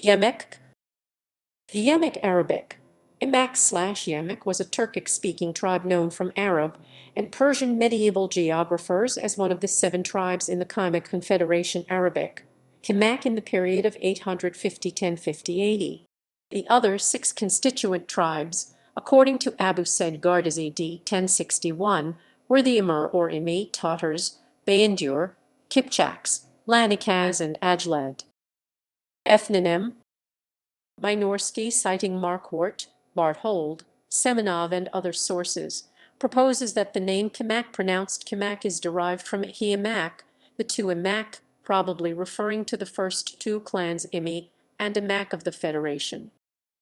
Yemek. The Yemek Arabic. Īmāk/Yemek was a Turkic-speaking tribe known from Arab and Persian medieval geographers as one of the 7 tribes in the Kīmek confederation Arabic, Kimek in the period of 850–1050 AD. The other 6 constituent tribes, according to Abu Said Gardizi d. 1061, were the Imur or Imi Tatars, Bayandur, Kipchaks, Lanikaz and Ajlad. Ethnonym. Minorski, citing Marquardt, Barthold, Semenov and other sources, proposes that the name Kīmāk, pronounced Kimek, is derived from Yamāk, the 2 Īmāk, probably referring to the first 2 clans Imi and Yamāk of the Federation.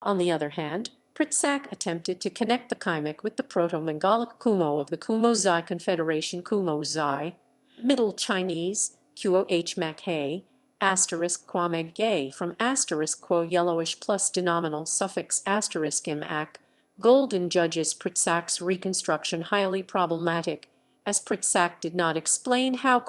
On the other hand, Kipchaks attempted to connect the Kīmāk with the Proto-Mongolic Kumo of the Kumo-Zai Confederation Kumo-Zai, Middle Chinese, Quoh-Mak-Hay, *Quameg gay from *quo yellowish plus denominal suffix *Īmāk. Golden judges Kipchaks' reconstruction highly problematic, as Kipchak did not explain how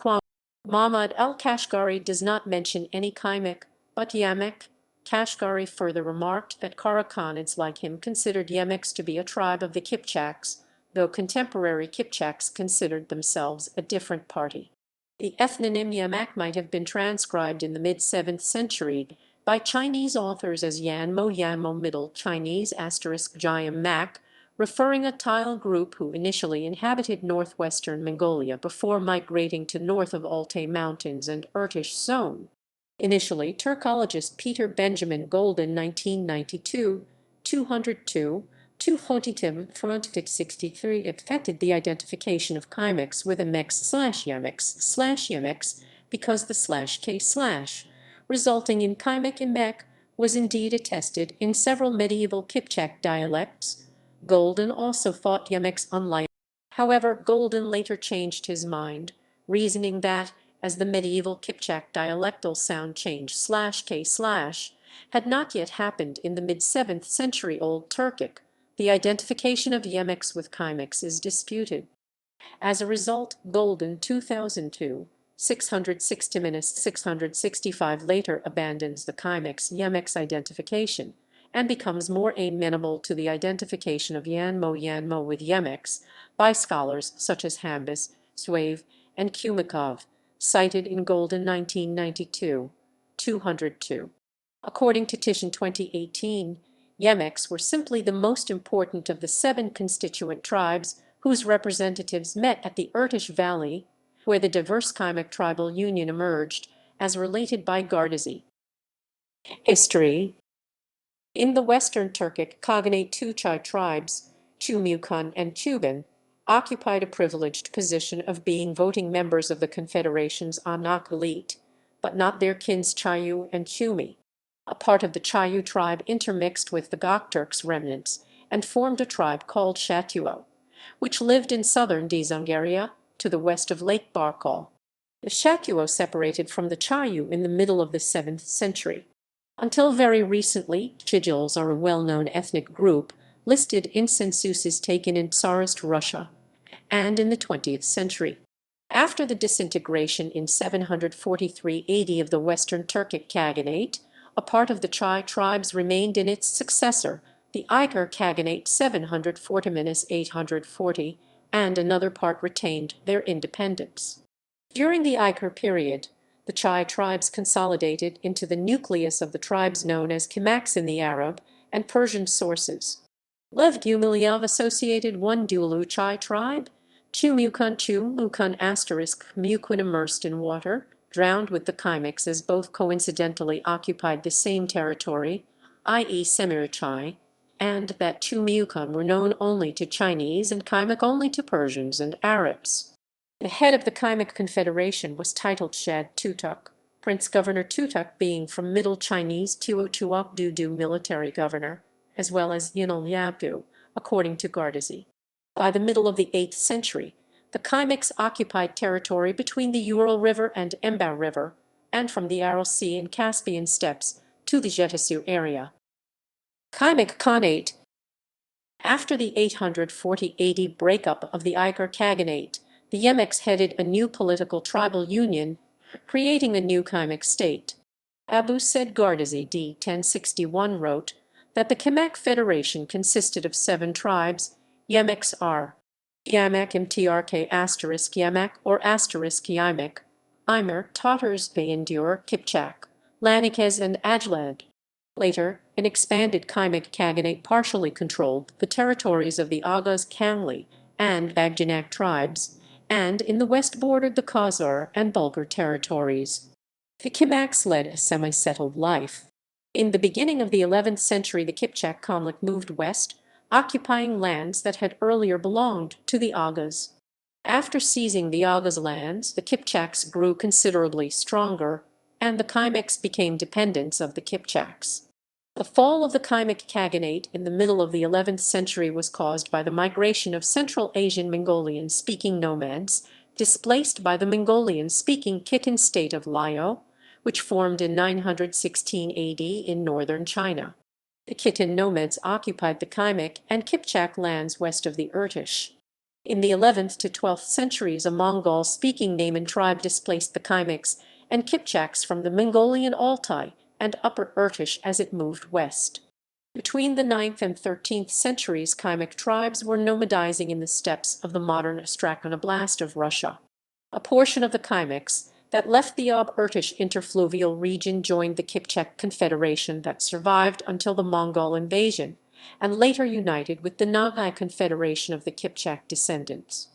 Mahmud al-Kashgari does not mention any Kīmāk, but Yemek. Kashgari further remarked that Karakhanids like him considered Yemeks to be a tribe of the Kipchaks, though contemporary Kipchaks considered themselves a different party. The ethnonym Yamāk might have been transcribed in the mid-7th century by Chinese authors as Yanmo Middle Chinese *Jayam-Mak, referring a tile group who initially inhabited northwestern Mongolia before migrating to north of Altai Mountains and Irtish Zone. Initially, Turkologist Peter Benjamin Golden 1992, 202, 263 affected the identification of Kīmaks with Īmāks/Yemeks because the /k/ resulting in Kīmek was indeed attested in several medieval Kipchak dialects. Golden also thought Yemeks unlikely. However, Golden later changed his mind, reasoning that, as the medieval Kipchak dialectal sound change /k/ had not yet happened in the mid-7th century Old Turkic, the identification of Yemeks with Kīmaks is disputed. As a result, Golden 2002, 660–665 later abandons the Kīmaks-Yemeks identification and becomes more amenable to the identification of Yanmo with Yemeks by scholars such as Hambis, Suave, and Kumikov, cited in Golden 1992, 202. According to Titian 2018, Yemeks were simply the most important of the 7 constituent tribes whose representatives met at the Irtish Valley, where the diverse Kīmek tribal union emerged, as related by Gardizi. History. In the Western Turkic Khaganate, 2 Chai tribes, Chumukon and Chuban, occupied a privileged position of being voting members of the Confederation's Anak elite, but not their kins Chayu and Chumi. A part of the Chayu tribe intermixed with the Gökturks remnants and formed a tribe called Shatuo, which lived in southern Dzungaria, to the west of Lake Barkal. The Shatuo separated from the Chayu in the middle of the 7th century. Until very recently, Chijils are a well-known ethnic group listed in censuses taken in Tsarist Russia and in the 20th century. After the disintegration in 743 AD of the Western Turkic Khaganate, a part of the Chai tribes remained in its successor, the Iker Khaganate 740–840, and another part retained their independence. During the Iker period, the Chai tribes consolidated into the nucleus of the tribes known as Kīmāks in the Arab and Persian sources. Lev Gumilyov associated one Dulu Chai tribe, Chumukon Mukon immersed in water, drowned with the Kīmaks, as both coincidentally occupied the same territory, i.e. Semir Chai, and that Chumukon were known only to Chinese and Kīmak only to Persians and Arabs. The head of the Kīmek confederation was titled Shad Tutuk, Prince Governor Tutuk being from Middle Chinese Tuotuok Dudu military governor, as well as Yinul Yabdu, according to Gardizi. By the middle of the 8th century, the Kīmaks occupied territory between the Ural River and Emba River, and from the Aral Sea and Caspian steppes to the Jetasu area. Kīmek Khanate. After the 840 AD breakup of the Iker Khaganate, the Yemeks headed a new political tribal union, creating a new Kīmek state. Abu Said Gardizi d. 1061 wrote that the Kimek Federation consisted of 7 tribes, Yemeks are Yamāk mtrk asterisk Yamāk or asterisk Yemek, Imur, Tatars, Bayandur, Kipchaks, Lanikaz, and Ajlad. Later, an expanded Kīmāk Khaganate partially controlled the territories of the Agaz Kangli and Bagjanak tribes, and in the west bordered the Khazar and Bulgar territories. The Kimaks led a semi-settled life. In the beginning of the 11th century, the Kipchak Khanate moved west, occupying lands that had earlier belonged to the Agaz. After seizing the Agaz lands, the Kipchaks grew considerably stronger, and the Kimaks became dependents of the Kipchaks. The fall of the Kīmāk Khaganate in the middle of the 11th century was caused by the migration of Central Asian Mongolian-speaking nomads, displaced by the Mongolian-speaking Khitan state of Liao, which formed in 916 AD in northern China. The Khitan nomads occupied the Kīmāk and Kipchak lands west of the Irtish. In the 11th to 12th centuries, a Mongol-speaking Nayman tribe displaced the Kimaks and Kipchaks from the Mongolian Altai and Upper Irtish as it moved west. Between the 9th and 13th centuries, Kīmāk tribes were nomadizing in the steppes of the modern Astrakhan Oblast of Russia. A portion of the Kimaks that left the Ob-Irtish interfluvial region joined the Kipchak confederation that survived until the Mongol invasion, and later united with the Nogai confederation of the Kipchak descendants.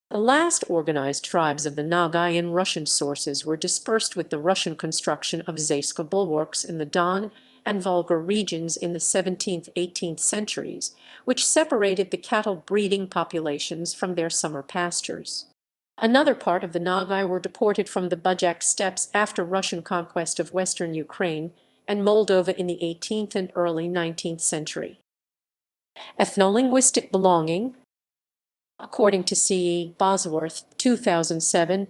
The last organized tribes of the Nogai in Russian sources were dispersed with the Russian construction of Zayska bulwarks in the Don and Volga regions in the 17th–18th centuries, which separated the cattle-breeding populations from their summer pastures. Another part of the Nogai were deported from the Bajak steppes after Russian conquest of western Ukraine and Moldova in the 18th and early 19th century. Ethnolinguistic belonging. According to C. E. Bosworth, 2007,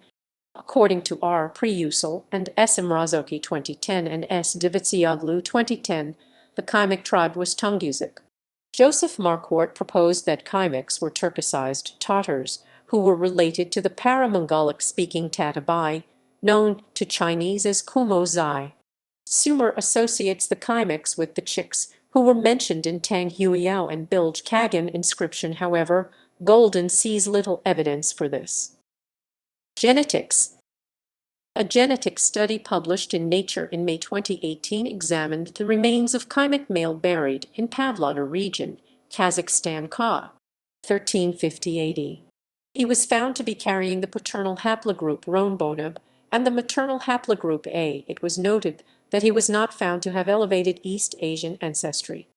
according to R. Priusel and S. Mrazoki 2010 and S. Davitsioglu 2010, the Kīmāk tribe was Tungusic. Joseph Marquardt proposed that Kimaks were Turkicized Tatars, who were related to the para-Mongolic-speaking Tatabai, known to Chinese as Kumo-Zai. Sumer associates the Kimaks with the Chiks, who were mentioned in Tang Huiyao and Bilge Kagan inscription. However, Golden sees little evidence for this. Genetics. A genetic study published in Nature in May 2018 examined the remains of Kīmāk male buried in Pavlodar region, Kazakhstan ca. 1350 AD. He was found to be carrying the paternal haplogroup Ronbonab and the maternal haplogroup A. It was noted that he was not found to have elevated East Asian ancestry.